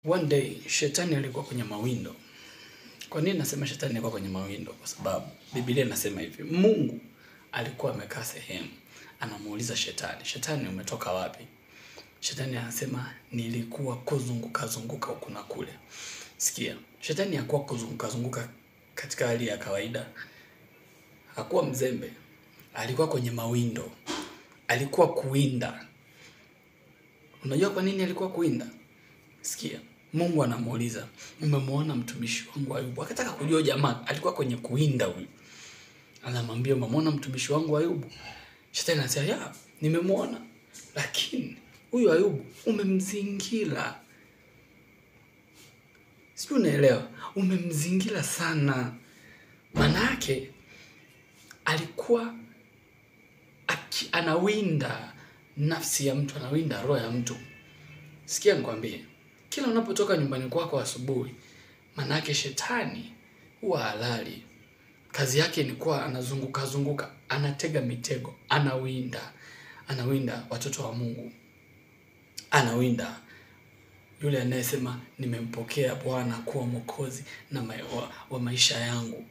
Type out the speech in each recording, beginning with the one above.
One day, shetani alikuwa kwenye mawindo. Kwa nini nasema shetani alikuwa kwenye mawindo? Kwa sababu Biblia inasema hivi, Mungu alikuwa amekaa sehemu, anamuuliza shetani, shetani umetoka wapi? Shetani anasema nilikuwa kuzunguka huku na kule. Sikia, shetani hakuwa kuzunguka katika hali ya kawaida. Hakuwa mzembe. Alikuwa kwenye mawindo. Alikuwa kuwinda. Unajua kwa nini alikuwa kuwinda? Sikia, Mungu anamuuliza, umemwona mtumishi wangu Ayubu? Akataka kujua jamaa alikuwa kwenye kuwinda huyu. Anamwambia, umemwona mtumishi wangu Ayubu? Shetani anasema, ya, nimemwona. Lakini huyu Ayubu umemzingira. Sio, unaelewa? Umemzingira sana. Manake alikuwa anawinda nafsi ya mtu, anawinda roho ya mtu. Sikia nikwambie, kila unapotoka nyumbani kwako asubuhi, manake shetani huwa halali. Kazi yake ni kuwa anazunguka, anatega mitego, anawinda watoto wa Mungu. Anawinda yule anayesema nimempokea Bwana kuwa Mwokozi na wa maisha yangu.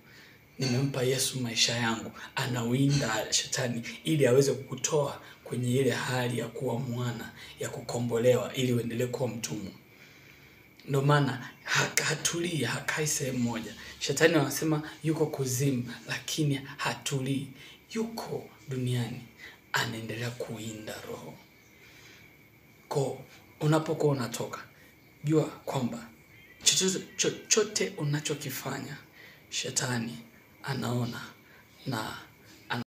Nimempa Yesu maisha yangu. Anawinda shetani ili aweze kukutoa kwenye ile hali ya kuwa mwana, ya kukombolewa ili uendelee kuwa mtumwa. Ndio maana hatulii, hakai sehemu moja. Shetani anasema yuko kuzimu, lakini hatulii. Yuko duniani, anaendelea kuwinda roho. Kwa unapokuwa unatoka, jua kwamba chochote unachokifanya shetani anaona na